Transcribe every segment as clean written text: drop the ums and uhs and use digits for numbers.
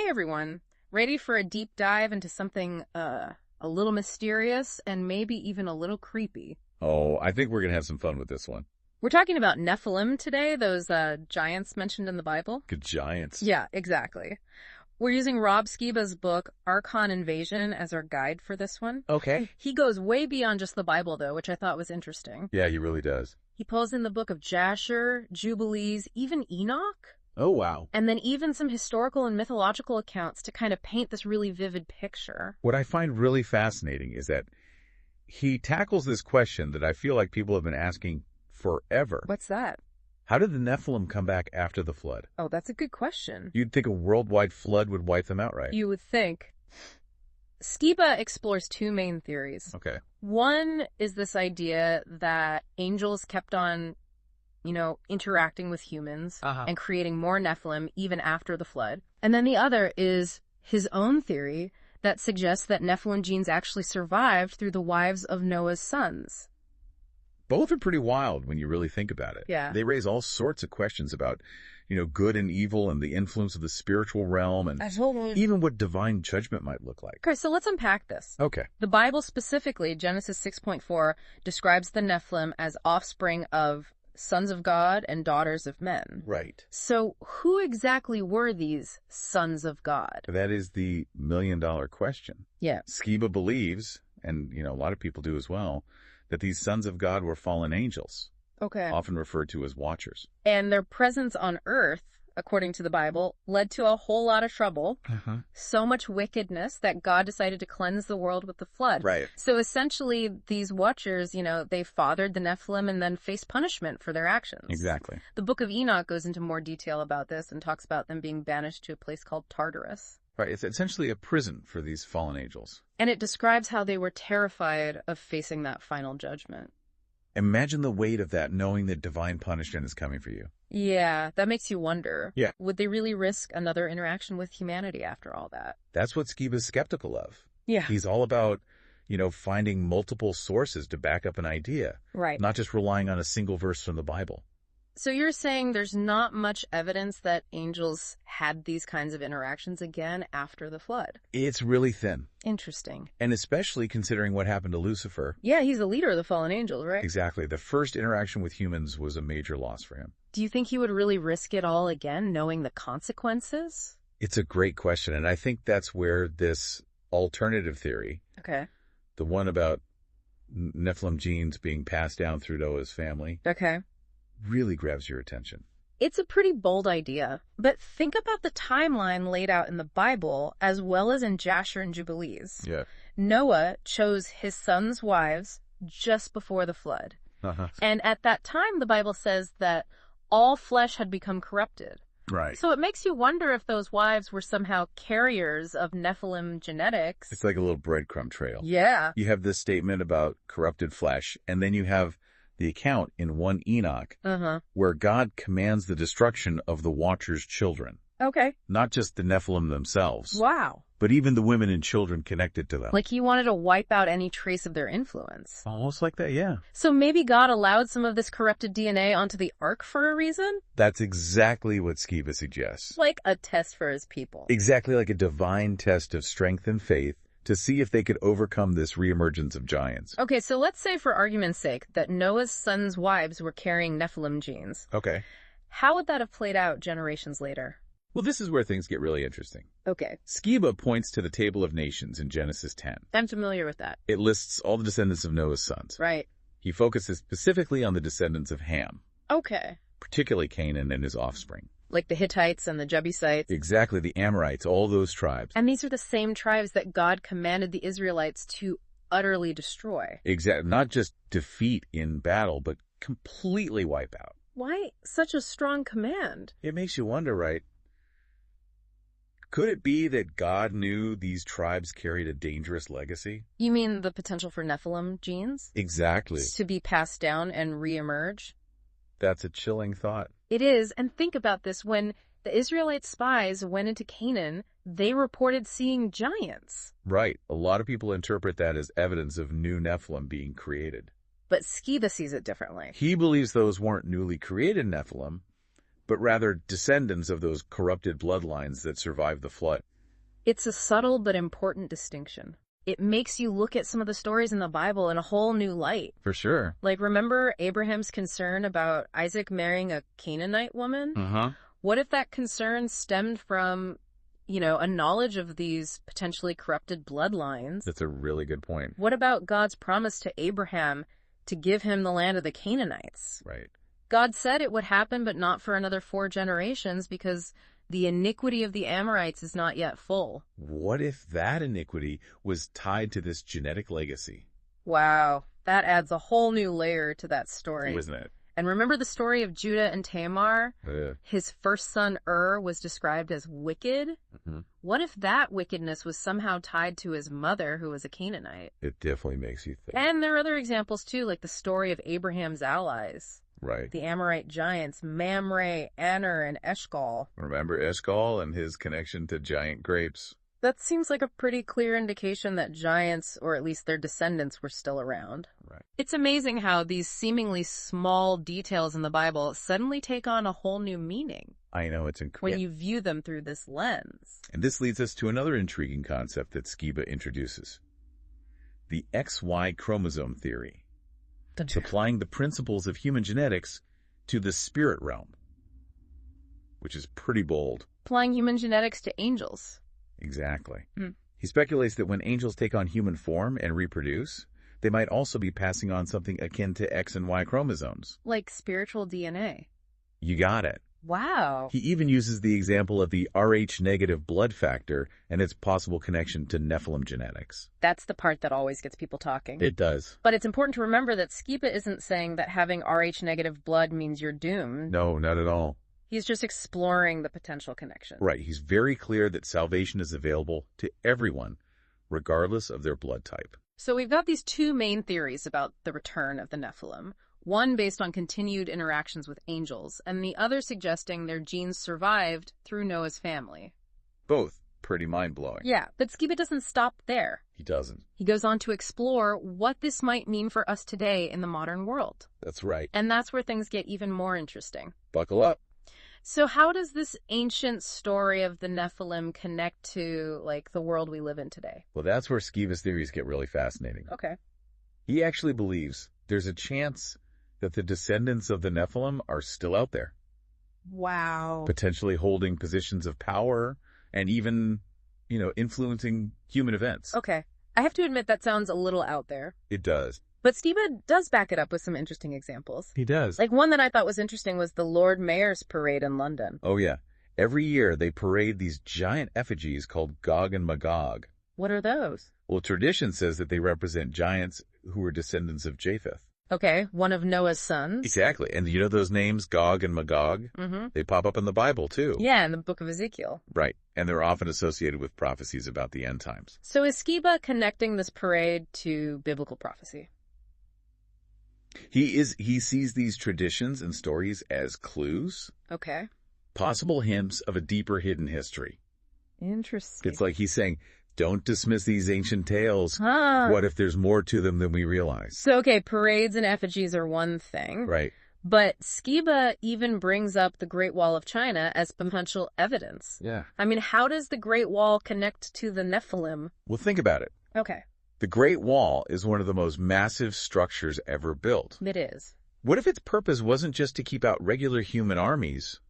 everyone. Ready for a deep dive into something a little mysterious and maybe even a little creepy? Oh, I think we're going to have some fun with this one. We're talking about Nephilim today, those giants mentioned in the Bible. Good giants. Yeah, exactly. We're using Rob Skiba's book, Archon Invasion, as our guide for this one. Okay. He goes way beyond just the Bible, though, which I thought was interesting. Yeah, he really does. He pulls in the Book of Jasher, Jubilees, even Enoch. Oh, wow. And then even some historical and mythological accounts to kind of paint this really vivid picture. What I find really fascinating is that he tackles this question that I feel like people have been asking forever. What's that? How did the Nephilim come back after the flood? Oh, that's a good question. You'd think a worldwide flood would wipe them out, right? You would think. Skiba explores two main theories. Okay. One is this idea that angels kept on, interacting with humans and creating more Nephilim even after the flood. And then the other is his own theory that suggests that Nephilim genes actually survived through the wives of Noah's sons. Both are pretty wild when you really think about it. Yeah. They raise all sorts of questions about, good and evil and the influence of the spiritual realm and even what divine judgment might look like. Okay, so let's unpack this. Okay. The Bible specifically, Genesis 6.4, describes the Nephilim as offspring of sons of God and daughters of men. Right. So who exactly were these sons of God? That is the million-dollar question. Yeah. Skiba believes, and, a lot of people do as well, that these sons of God were fallen angels, Okay. often referred to as watchers. And their presence on earth, according to the Bible, led to a whole lot of trouble. So much wickedness that God decided to cleanse the world with the flood. Right. So essentially, these watchers, they fathered the Nephilim and then faced punishment for their actions. Exactly. The Book of Enoch goes into more detail about this and talks about them being banished to a place called Tartarus. Right. It's essentially a prison for these fallen angels. And it describes how they were terrified of facing that final judgment. Imagine the weight of that, knowing that divine punishment is coming for you. Yeah, that makes you wonder. Yeah. Would they really risk another interaction with humanity after all that? That's what Skiba's skeptical of. Yeah. He's all about, finding multiple sources to back up an idea. Right. Not just relying on a single verse from the Bible. So you're saying there's not much evidence that angels had these kinds of interactions again after the flood? It's really thin. Interesting. And especially considering what happened to Lucifer. Yeah, he's the leader of the fallen angels, right? Exactly. The first interaction with humans was a major loss for him. Do you think he would really risk it all again, knowing the consequences? It's a great question, and I think that's where this alternative theory, Okay. the one about Nephilim genes being passed down through Noah's family, Okay. really grabs your attention. It's a pretty bold idea, but think about the timeline laid out in the Bible as well as in Jasher and Jubilees. Yeah. Noah chose his sons' wives just before the flood. And at that time, the Bible says that all flesh had become corrupted. Right. So it makes you wonder if those wives were somehow carriers of Nephilim genetics. It's like a little breadcrumb trail. Yeah. You have this statement about corrupted flesh, and then you have the account in 1 Enoch where God commands the destruction of the Watcher's children. Okay. Not just the Nephilim themselves, Wow. but even the women and children connected to them. Like he wanted to wipe out any trace of their influence. Almost like that, yeah. So maybe God allowed some of this corrupted DNA onto the ark for a reason? That's exactly what Skiba suggests. Like a test for his people. Exactly like a divine test of strength and faith to see if they could overcome this reemergence of giants. Okay, so let's say for argument's sake that Noah's sons' wives were carrying Nephilim genes. Okay. How would that have played out generations later? Well, this is where things get really interesting. Okay. Skiba points to the Table of Nations in Genesis 10. I'm familiar with that. It lists all the descendants of Noah's sons. Right. He focuses specifically on the descendants of Ham, Okay. particularly Canaan and his offspring. Like the Hittites and the Jebusites. Exactly, the Amorites, all those tribes. And these are the same tribes that God commanded the Israelites to utterly destroy. Exactly, not just defeat in battle, but completely wipe out. Why such a strong command? It makes you wonder, right? Could it be that God knew these tribes carried a dangerous legacy? You mean the potential for Nephilim genes? Exactly. To be passed down and reemerge? That's a chilling thought. It is, and think about this. When the Israelite spies went into Canaan, they reported seeing giants. Right. A lot of people interpret that as evidence of new Nephilim being created. But Skiba sees it differently. He believes those weren't newly created Nephilim, but rather descendants of those corrupted bloodlines that survived the flood. It's a subtle but important distinction. It makes you look at some of the stories in the Bible in a whole new light. For sure. Like, remember Abraham's concern about Isaac marrying a Canaanite woman? Uh-huh. What if that concern stemmed from, a knowledge of these potentially corrupted bloodlines? That's a really good point. What about God's promise to Abraham to give him the land of the Canaanites? Right. God said it would happen, but not for another 4 generations because the iniquity of the Amorites is not yet full. What if that iniquity was tied to this genetic legacy? Wow, that adds a whole new layer to that story. Isn't it? And remember the story of Judah and Tamar? Yeah. His first son, was described as wicked. Mm-hmm. What if that wickedness was somehow tied to his mother, who was a Canaanite? It definitely makes you think. And there are other examples, too, like the story of Abraham's allies. Right. The Amorite giants, Mamre, Aner, and Eshcol. Remember Eshcol and his connection to giant grapes? That seems like a pretty clear indication that giants, or at least their descendants, were still around. Right. It's amazing how these seemingly small details in the Bible suddenly take on a whole new meaning. I know, it's incredible. When you view them through this lens. And this leads us to another intriguing concept that Skiba introduces. The XY chromosome theory. Applying the principles of human genetics to the spirit realm. Which is pretty bold. Applying human genetics to angels. Exactly. He speculates that when angels take on human form and reproduce, they might also be passing on something akin to X and Y chromosomes. Like spiritual DNA. You got it. Wow. He even uses the example of the Rh-negative blood factor and its possible connection to Nephilim genetics. That's the part that always gets people talking. It does. But it's important to remember that Skiba isn't saying that having Rh-negative blood means you're doomed. No, not at all. He's just exploring the potential connection. Right. He's very clear that salvation is available to everyone, regardless of their blood type. So we've got these 2 main theories about the return of the Nephilim. One based on continued interactions with angels, and the other suggesting their genes survived through Noah's family. Both pretty mind-blowing. Yeah, but Skiba doesn't stop there. He doesn't. He goes on to explore what this might mean for us today in the modern world. That's right. And that's where things get even more interesting. Buckle up. So how does this ancient story of the Nephilim connect to, the world we live in today? Well, that's where Skiba's theories get really fascinating. Okay. He actually believes there's a chance that the descendants of the Nephilim are still out there. Wow. Potentially holding positions of power and even, influencing human events. Okay. I have to admit that sounds a little out there. It does. But Skiba does back it up with some interesting examples. He does. Like one that I thought was interesting was the Lord Mayor's Parade in London. Oh, yeah. Every year they parade these giant effigies called Gog and Magog. What are those? Well, tradition says that they represent giants who were descendants of Japheth. Okay, one of Noah's sons. Exactly. And you know those names, Gog and Magog? Mm-hmm. They pop up in the Bible, too. Yeah, in the Book of Ezekiel. Right. And they're often associated with prophecies about the end times. So is Skiba connecting this parade to biblical prophecy? He sees these traditions and stories as clues. Okay. Possible hints of a deeper hidden history. Interesting. It's like he's saying, don't dismiss these ancient tales. Huh. What if there's more to them than we realize? So, okay, parades and effigies are one thing. Right. But Skiba even brings up the Great Wall of China as potential evidence. Yeah. I mean, how does the Great Wall connect to the Nephilim? Well, think about it. Okay. The Great Wall is one of the most massive structures ever built. It is. What if its purpose wasn't just to keep out regular human armies,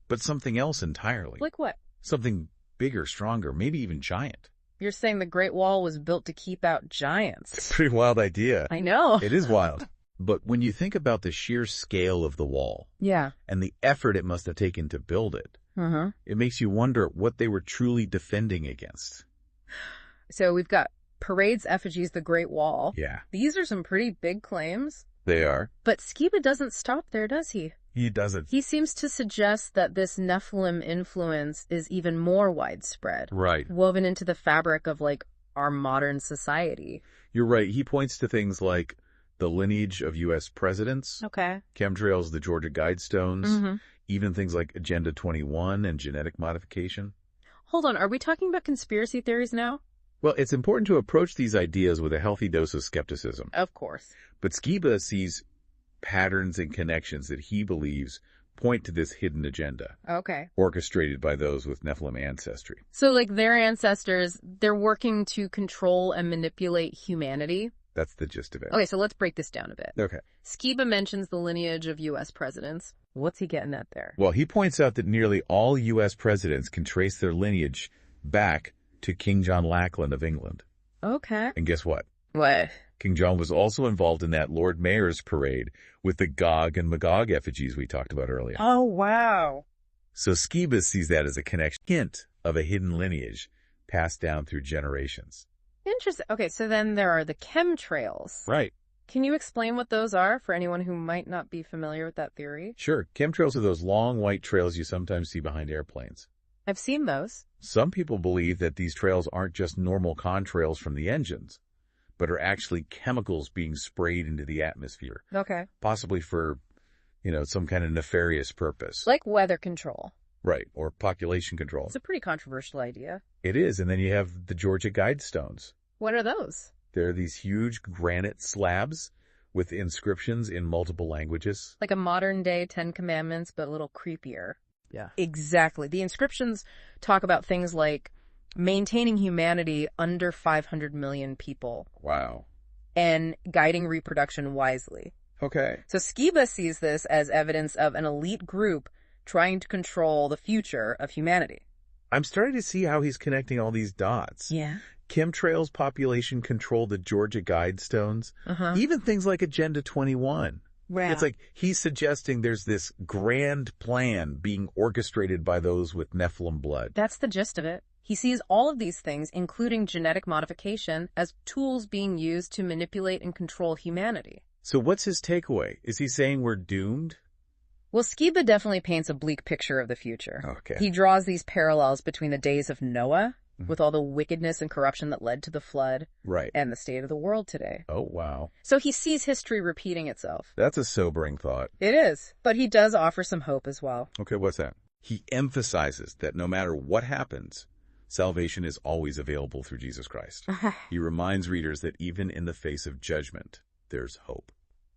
but something else entirely? Like what? Something bigger, stronger, maybe even giant. You're saying the Great Wall was built to keep out giants. It's a pretty wild idea. I know. It is wild. But when you think about the sheer scale of the wall, yeah, and the effort it must have taken to build it, it makes you wonder what they were truly defending against. So we've got parades, effigies, the Great Wall. Yeah. These are some pretty big claims. They are. But Skiba doesn't stop there, does he? He doesn't. He seems to suggest that this Nephilim influence is even more widespread. Right. Woven into the fabric of, our modern society. You're right. He points to things like the lineage of U.S. presidents. Okay. Chemtrails, the Georgia Guidestones. Even things like Agenda 21 and genetic modification. Hold on. Are we talking about conspiracy theories now? Well, it's important to approach these ideas with a healthy dose of skepticism. Of course. But Skiba sees patterns and connections that he believes point to this hidden agenda. Okay. Orchestrated by those with Nephilim ancestry. So, like, their ancestors, they're working to control and manipulate humanity? That's the gist of it. Okay, so let's break this down a bit. Okay. Skiba mentions the lineage of U.S. presidents. What's he getting at there? Well, he points out that nearly all U.S. presidents can trace their lineage back to King John Lackland of England. Okay. And guess what? What? King John was also involved in that Lord Mayor's parade with the Gog and Magog effigies we talked about earlier. Oh, wow. So Skiba sees that as a connection, hint of a hidden lineage passed down through generations. Interesting. Okay, so then there are the chemtrails. Right. Can you explain what those are for anyone who might not be familiar with that theory? Sure. Chemtrails are those long white trails you sometimes see behind airplanes. I've seen those. Some people believe that these trails aren't just normal contrails from the engines, but are actually chemicals being sprayed into the atmosphere. Okay. Possibly for, some kind of nefarious purpose. Like weather control. Right, or population control. It's a pretty controversial idea. It is, and then you have the Georgia Guidestones. What are those? They're these huge granite slabs with inscriptions in multiple languages. Like a modern-day Ten Commandments, but a little creepier. Yeah. Exactly. The inscriptions talk about things like maintaining humanity under 500 million people. Wow. And guiding reproduction wisely. Okay. So Skiba sees this as evidence of an elite group trying to control the future of humanity. I'm starting to see how he's connecting all these dots. Yeah. Chemtrails, population control, the Georgia Guidestones, even things like Agenda 21. Right. It's like he's suggesting there's this grand plan being orchestrated by those with Nephilim blood. That's the gist of it. He sees all of these things, including genetic modification, as tools being used to manipulate and control humanity. So what's his takeaway? Is he saying we're doomed? Well, Skiba definitely paints a bleak picture of the future. Okay. He draws these parallels between the days of Noah, with all the wickedness and corruption that led to the flood, right, and the state of the world today. Oh, wow. So he sees history repeating itself. That's a sobering thought. It is, but he does offer some hope as well. Okay, what's that? He emphasizes that no matter what happens, salvation is always available through Jesus Christ. He reminds readers that even in the face of judgment, there's hope.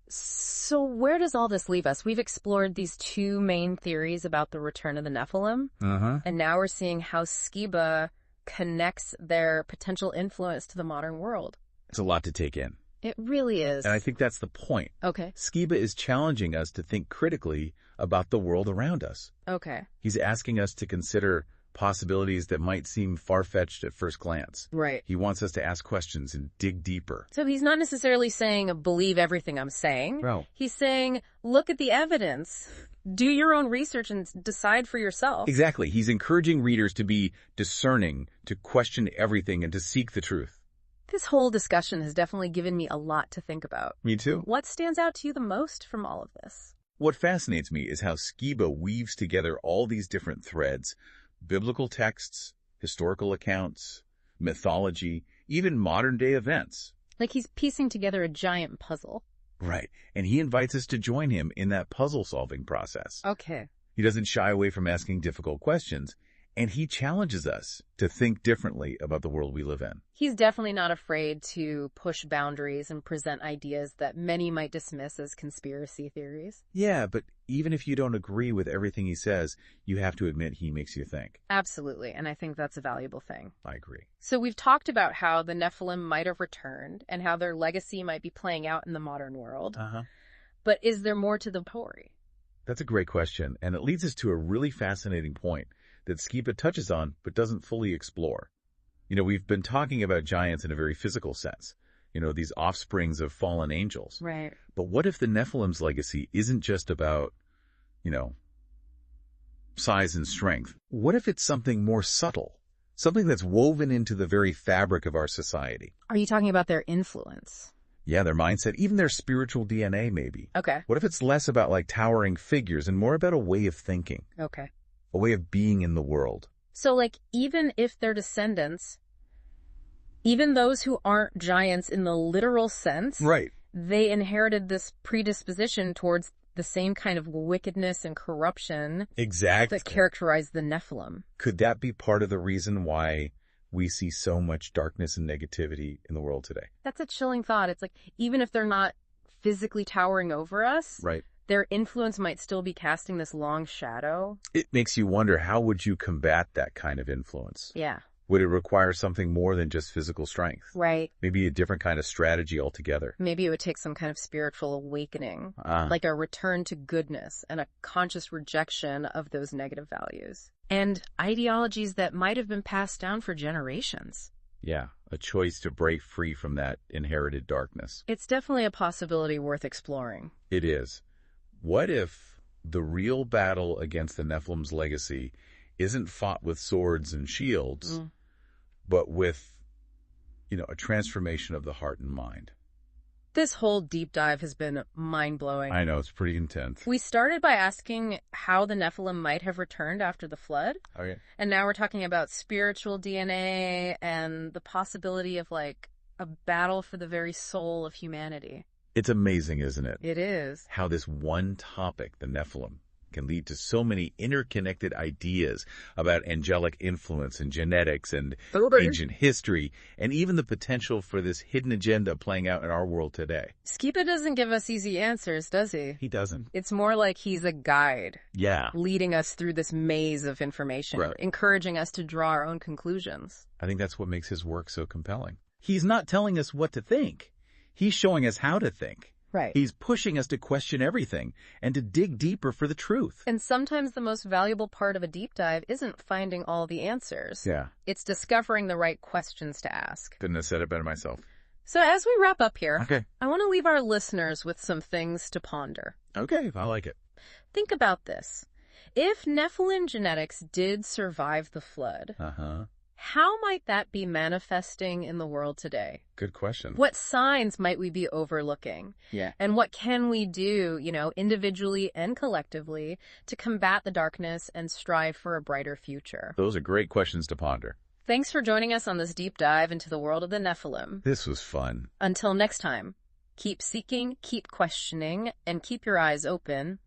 So where does all this leave us? We've explored these two main theories about the return of the Nephilim, and now we're seeing how Skiba connects their potential influence to the modern world. It's a lot to take in. It really is. And I think that's the point. Okay. Skiba is challenging us to think critically about the world around us. Okay. He's asking us to consider possibilities that might seem far-fetched at first glance. Right. He wants us to ask questions and dig deeper. So he's not necessarily saying believe everything I'm saying. No. He's saying look at the evidence. Do your own research and decide for yourself. Exactly. He's encouraging readers to be discerning, to question everything, and to seek the truth. This whole discussion has definitely given me a lot to think about. Me too. What stands out to you the most from all of this? What fascinates me is how Skiba weaves together all these different threads: biblical texts, historical accounts, mythology, even modern-day events. Like he's piecing together a giant puzzle. Right. And he invites us to join him in that puzzle-solving process. Okay. He doesn't shy away from asking difficult questions, and he challenges us to think differently about the world we live in. He's definitely not afraid to push boundaries and present ideas that many might dismiss as conspiracy theories. Yeah, but even if you don't agree with everything he says, you have to admit he makes you think. Absolutely, and I think that's a valuable thing. I agree. So we've talked about how the Nephilim might have returned and how their legacy might be playing out in the modern world. But is there more to the story? That's a great question, and it leads us to a really fascinating point that Skiba touches on but doesn't fully explore. We've been talking about giants in a very physical sense, these offsprings of fallen angels. Right. But what if the Nephilim's legacy isn't just about, size and strength? What if it's something more subtle, something that's woven into the very fabric of our society? Are you talking about their influence? Yeah, their mindset, even their spiritual DNA maybe. Okay. What if it's less about towering figures and more about a way of thinking? Okay. A way of being in the world. So even if their descendants, even those who aren't giants in the literal sense, right, they inherited this predisposition towards the same kind of wickedness and corruption exactly that characterize the Nephilim. Could that be part of the reason why we see so much darkness and negativity in the world today? That's a chilling thought. It's like, even if they're not physically towering over us, right, their influence might still be casting this long shadow. It makes you wonder, how would you combat that kind of influence? Yeah. Would it require something more than just physical strength? Right. Maybe a different kind of strategy altogether. Maybe it would take some kind of spiritual awakening, like a return to goodness and a conscious rejection of those negative values. And ideologies that might have been passed down for generations. Yeah, a choice to break free from that inherited darkness. It's definitely a possibility worth exploring. It is. What if the real battle against the Nephilim's legacy isn't fought with swords and shields, but with, a transformation of the heart and mind? This whole deep dive has been mind-blowing. I know, it's pretty intense. We started by asking how the Nephilim might have returned after the flood. Okay. And now we're talking about spiritual DNA and the possibility of, a battle for the very soul of humanity. It's amazing, isn't it? It is. How this one topic, the Nephilim, can lead to so many interconnected ideas about angelic influence and genetics and ancient history, and even the potential for this hidden agenda playing out in our world today. Skiba doesn't give us easy answers, does he? He doesn't. It's more like he's a guide. Yeah. Leading us through this maze of information, right, encouraging us to draw our own conclusions. I think that's what makes his work so compelling. He's not telling us what to think. He's showing us how to think. Right. He's pushing us to question everything and to dig deeper for the truth. And sometimes the most valuable part of a deep dive isn't finding all the answers. Yeah. It's discovering the right questions to ask. Couldn't have said it better myself. So as we wrap up here, okay, I want to leave our listeners with some things to ponder. Okay, I like it. Think about this. If Nephilim genetics did survive the flood, how might that be manifesting in the world today? Good question. What signs might we be overlooking? Yeah. And what can we do, individually and collectively to combat the darkness and strive for a brighter future? Those are great questions to ponder. Thanks for joining us on this deep dive into the world of the Nephilim. This was fun. Until next time, keep seeking, keep questioning, and keep your eyes open.